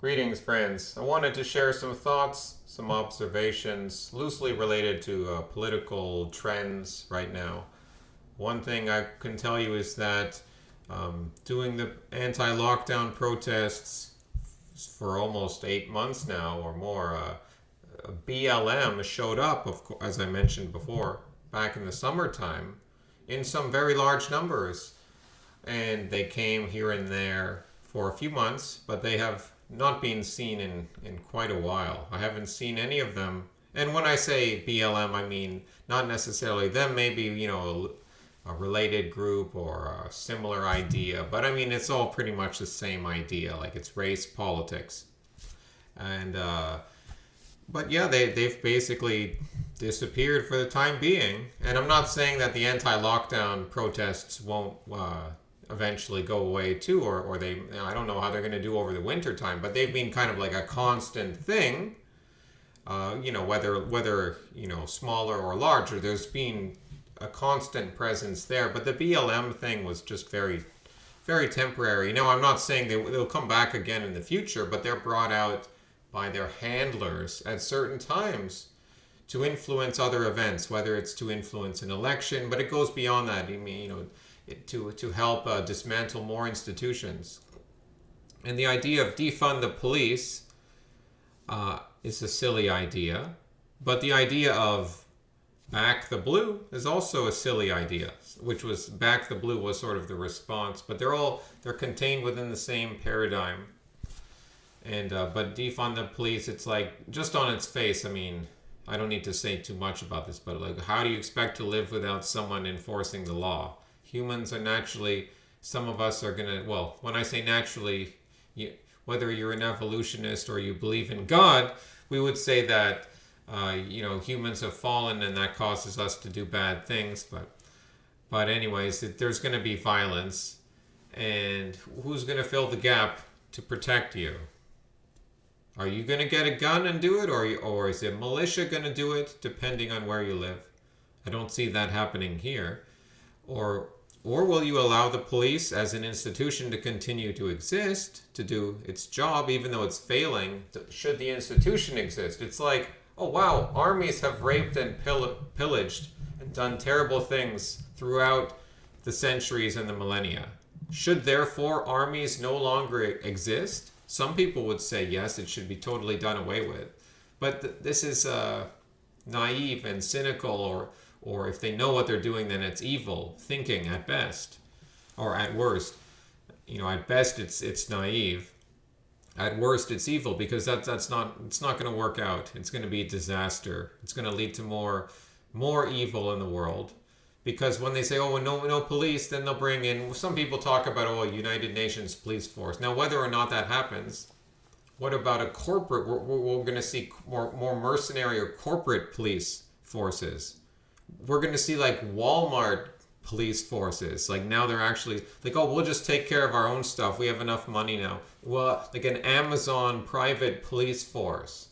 Greetings, friends. I wanted to share some thoughts, some observations loosely related to political trends right now. One thing I can tell you is that doing the anti lockdown protests for almost 8 months now or more, BLM showed up, as I mentioned before, back in the summertime in some very large numbers. And they came here and there for a few months, but they have not been seen in quite a while. I haven't seen any of them. And when I say BLM, I mean not necessarily them, maybe, a related group or a similar idea. But I mean, it's all pretty much the same idea, like it's race politics. And, but yeah, they've basically disappeared for the time being. And I'm not saying that the anti lockdown protests won't eventually go away too, or they, I don't know how they're going to do over the winter time, but they've been kind of like a constant thing. Whether smaller or larger, there's been a constant presence there. But the BLM thing was just very, very temporary. Now, I'm not saying they'll come back again in the future, but they're brought out by their handlers at certain times to influence other events, whether it's to influence an election, but it goes beyond that. I mean, to help dismantle more institutions. And the idea of defund the police is a silly idea, but the idea of back the blue is also a silly idea, which was back the blue was sort of the response, but they're contained within the same paradigm. And but defund the police, it's like just on its face. I mean, I don't need to say too much about this, but like, how do you expect to live without someone enforcing the law? Humans are naturally, some of us are gonna, well, when I say naturally, whether you're an evolutionist or you believe in God, we would say that, humans have fallen and that causes us to do bad things. But anyways, there's gonna be violence, and who's gonna fill the gap to protect you? Are you gonna get a gun and do it, or is it militia gonna do it, depending on where you live? I don't see that happening here. Or will you allow the police as an institution to continue to exist, to do its job, even though it's failing? Should the institution exist? It's like, oh wow, armies have raped and pillaged and done terrible things throughout the centuries and the millennia. Should therefore armies no longer exist? Some people would say yes, it should be totally done away with. But this is naive and cynical, or if they know what they're doing, then it's evil thinking at best, or at worst. At best it's naive. At worst, it's evil, because it's not going to work out. It's going to be a disaster. It's going to lead to more evil in the world. Because when they say, oh, no police, then they'll bring in, some people talk about, United Nations police force. Now, whether or not that happens, what about a corporate, we're going to see more mercenary or corporate police forces. We're going to see like Walmart police forces. Like now they're actually like, oh, we'll just take care of our own stuff. We have enough money now. Well, like an Amazon private police force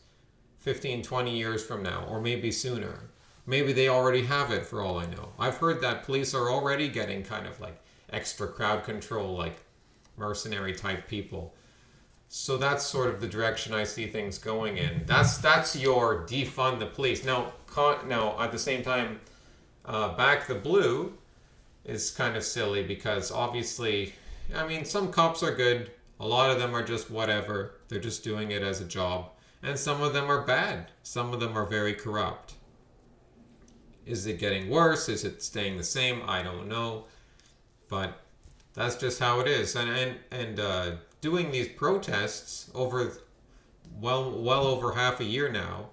15, 20 years from now, or maybe sooner. Maybe they already have it for all I know. I've heard that police are already getting kind of like extra crowd control, like mercenary type people. So that's sort of the direction I see things going in. That's your defund the police. Now at the same time, back the blue is kind of silly, because obviously, I mean, some cops are good. A lot of them are just whatever. They're just doing it as a job. And some of them are bad. Some of them are very corrupt. Is it getting worse? Is it staying the same? I don't know. But that's just how it is. And doing these protests over well over half a year now,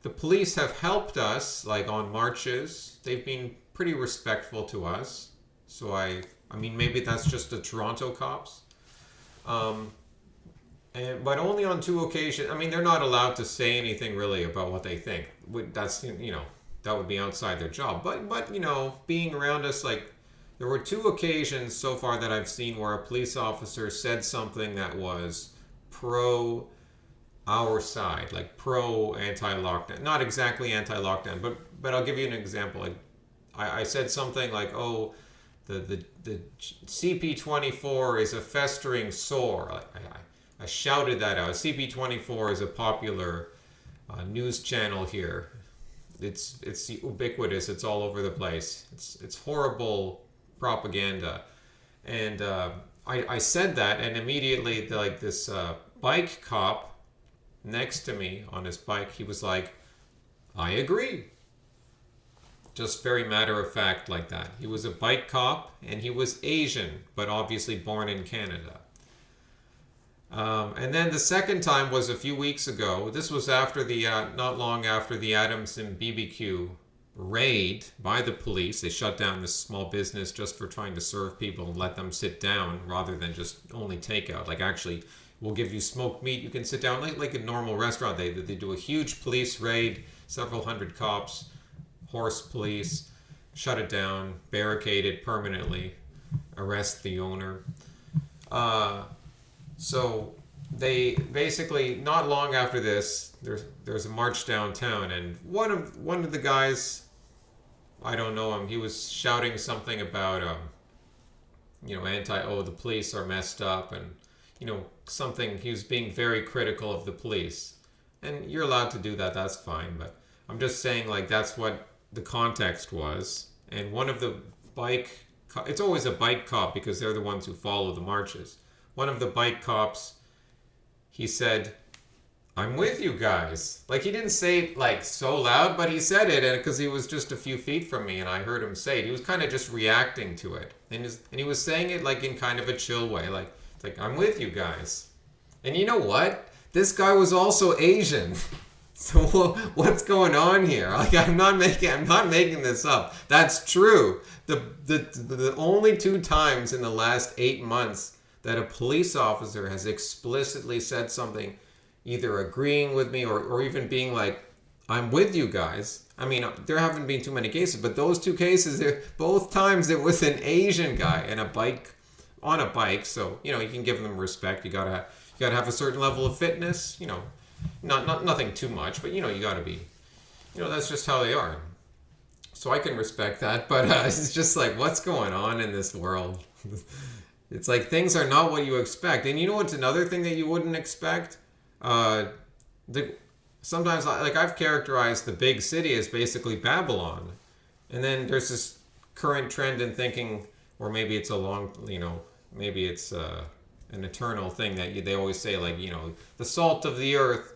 the police have helped us, like on marches. They've been pretty respectful to us. So I mean, maybe that's just the Toronto cops. But only on 2 occasions. I mean, they're not allowed to say anything really about what they think. That's, that would be outside their job. But being around us, like, there were 2 occasions so far that I've seen where a police officer said something that was pro our side, like pro anti-lockdown. Not exactly anti-lockdown, but I'll give you an example. Like, I said something like, oh, the CP24 is a festering sore. I shouted that out. CP24 is a popular news channel here. It's ubiquitous. It's all over the place. It's horrible propaganda, and I said that, and immediately this bike cop next to me on his bike, he was like, "I agree." Just very matter of fact like that. He was a bike cop, and he was Asian, but obviously born in Canada. And then the second time was a few weeks ago. This was after not long after the Adamson BBQ raid by the police. They shut down this small business just for trying to serve people and let them sit down rather than just only takeout. Like, actually, we'll give you smoked meat. You can sit down like a normal restaurant. They do a huge police raid, several hundred cops, horse police, shut it down, barricade it permanently, arrest the owner. So they basically, not long after this, there's a march downtown, and one of the guys, I don't know him, he was shouting something about the police are messed up, and something, he was being very critical of the police. And you're allowed to do that, that's fine, but I'm just saying, like, that's what the context was. And one of the it's always a bike cop because they're the ones who follow the marches. One of the bike cops, he said, "I'm with you guys." Like, he didn't say it like so loud, but he said it, and because he was just a few feet from me and I heard him say it. He was kind of just reacting to it. And he was saying it like in kind of a chill way, like, "I'm with you guys." And you know what? This guy was also Asian. So what's going on here? Like, I'm not making this up. That's true. The only 2 times in the last 8 months that a police officer has explicitly said something, either agreeing with me or even being like, "I'm with you guys." I mean, there haven't been too many cases, but those 2 cases, both times it was an Asian guy and on a bike. So, you can give them respect. You gotta have a certain level of fitness, Not nothing too much, but you gotta be, that's just how they are. So I can respect that, but it's just like, what's going on in this world? It's like things are not what you expect. And you know what's another thing that you wouldn't expect? Sometimes, like, I've characterized the big city as basically Babylon, and then there's this current trend in thinking, or maybe it's maybe it's an eternal thing that they always say, like, the salt of the earth,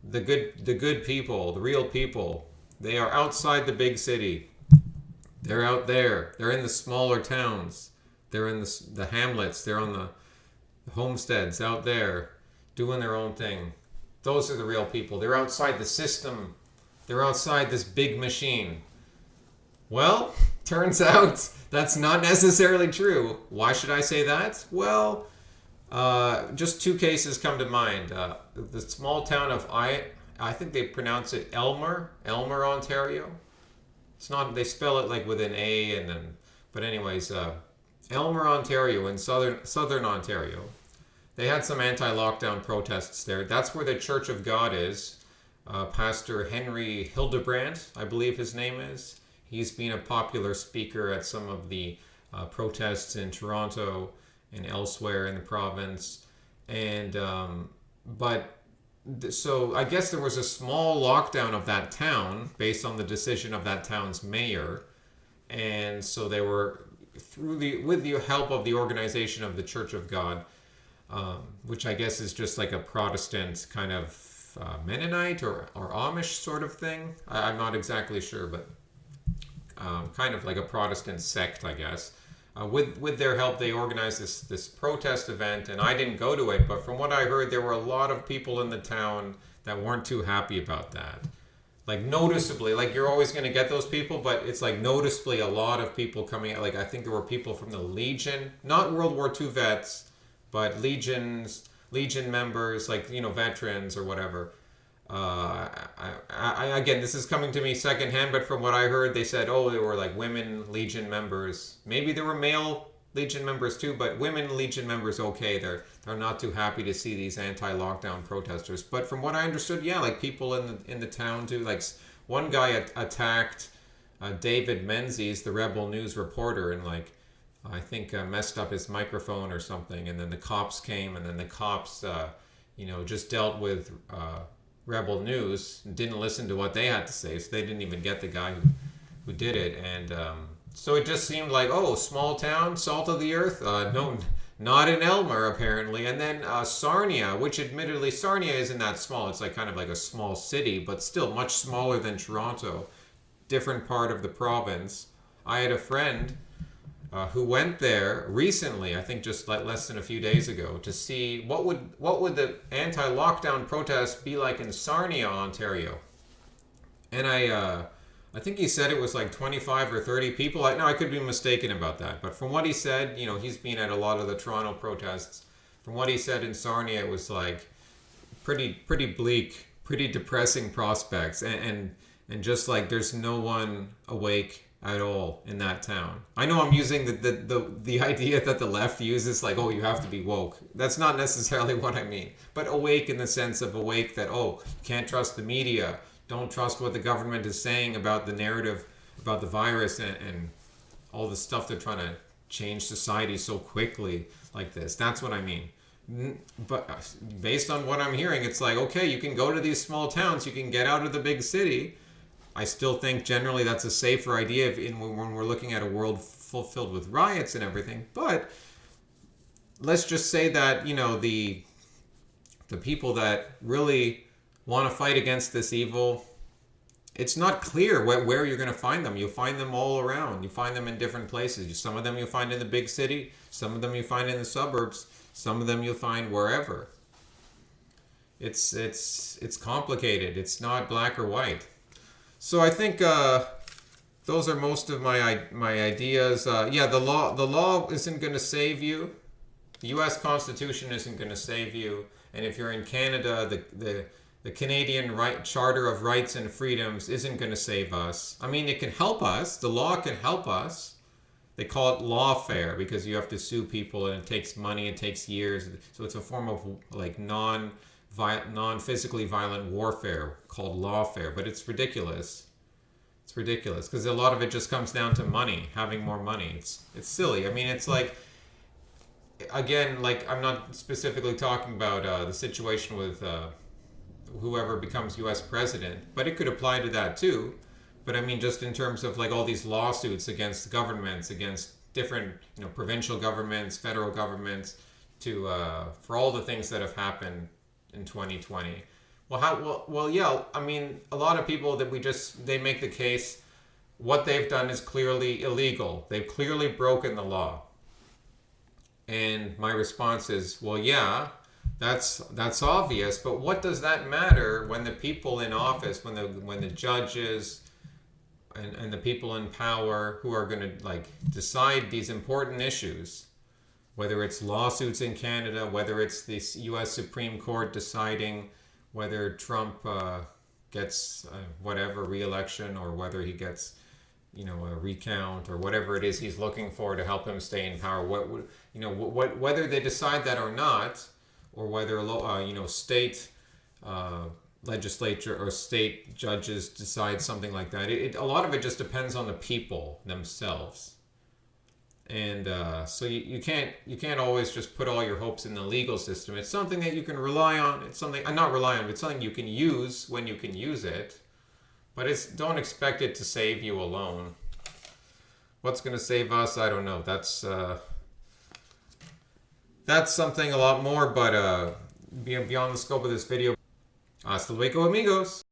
the good people, the real people, they are outside the big city. They're out there. They're in the smaller towns. They're in the hamlets. They're on the homesteads out there doing their own thing. Those are the real people. They're outside the system. They're outside this big machine. Well, turns out that's not necessarily true. Why should I say that? Well, just 2 cases come to mind. The small town of I think they pronounce it Elmer, Ontario. It's not. They spell it like with an A and then. But anyways, Elmer, Ontario, in southern Ontario, they had some anti-lockdown protests there. That's where the Church of God is. Pastor Henry Hildebrandt, I believe his name is. He's been a popular speaker at some of the protests in Toronto and elsewhere in the province. And so I guess there was a small lockdown of that town based on the decision of that town's mayor. And so they were, with the help of the organization of the Church of God, which I guess is just like a Protestant kind of Mennonite or Amish sort of thing. I'm not exactly sure, but kind of like a Protestant sect, I guess. With their help, they organized this protest event, and I didn't go to it, but from what I heard, there were a lot of people in the town that weren't too happy about that. Like, noticeably, like, you're always going to get those people, but it's like noticeably a lot of people coming out. Like, I think there were people from the Legion, not World War II vets, but Legion members, like, veterans or whatever. Again, this is coming to me secondhand, but from what I heard, they said, there were like women Legion members. Maybe there were male Legion members too, but women Legion members, okay, they're not too happy to see these anti-lockdown protesters. But from what I understood, yeah, like people in the town too. Like one guy attacked David Menzies, the Rebel News reporter, and like I think messed up his microphone or something, and then the cops came, and then the cops, just dealt with Rebel News, didn't listen to what they had to say, so they didn't even get the guy who did it, and so it just seemed like, oh, small town, salt of the earth, no, not in Elmer apparently, and then Sarnia, which admittedly Sarnia isn't that small, it's like kind of like a small city, but still much smaller than Toronto, different part of the province. I had a friend who went there recently, I think just like less than a few days ago, to see what would the anti-lockdown protest be like in Sarnia, Ontario. And I think he said it was like 25 or 30 people. I could be mistaken about that, but from what he said, he's been at a lot of the Toronto protests. From what he said in Sarnia, it was like pretty bleak, pretty depressing prospects, and just like there's no one awake at all in that town. I know I'm using the idea that the left uses, like, oh, you have to be woke. That's not necessarily what I mean. But awake in the sense of awake that, oh, you can't trust the media. Don't trust what the government is saying about the narrative about the virus and all the stuff they're trying to change society so quickly like this. That's what I mean. But based on what I'm hearing, it's like, okay, you can go to these small towns, you can get out of the big city. I still think generally that's a safer idea when we're looking at a world filled with riots and everything. But let's just say that, the people that really want to fight against this evil, it's not clear where you're going to find them. You'll find them all around. You find them in different places. Some of them you'll find in the big city. Some of them you find in the suburbs. Some of them you'll find wherever. It's complicated. It's not black or white. So I think those are most of my ideas. The law isn't going to save you. The U.S. Constitution isn't going to save you. And if you're in Canada, the Canadian Charter of Rights and Freedoms isn't going to save us. I mean, it can help us. The law can help us. They call it lawfare because you have to sue people and it takes money, it takes years. So it's a form of like non-physically violent warfare called lawfare. But it's ridiculous. It's ridiculous because a lot of it just comes down to money, having more money. It's silly. I mean, it's like, again, like I'm not specifically talking about the situation with whoever becomes U.S. president, but it could apply to that too. But I mean, just in terms of like all these lawsuits against governments, against different provincial governments, federal governments, for all the things that have happened in 2020. Well, yeah. I mean, a lot of people they make the case what they've done is clearly illegal. They've clearly broken the law. And my response is, well, yeah. That's obvious, but what does that matter when the people in office, when the judges and the people in power who are going to like decide these important issues, whether it's lawsuits in Canada, whether it's the U.S. Supreme Court deciding whether Trump gets whatever re-election or whether he gets a recount or whatever it is he's looking for to help him stay in power, whether they decide that or not, or whether state legislature or state judges decide something like that. A lot of it just depends on the people themselves, and so you can't always just put all your hopes in the legal system. It's something that you can rely on. It's something not rely on, but it's something you can use when you can use it. But don't expect it to save you alone. What's going to save us? I don't know. That's something a lot more, but beyond the scope of this video. Hasta luego, amigos.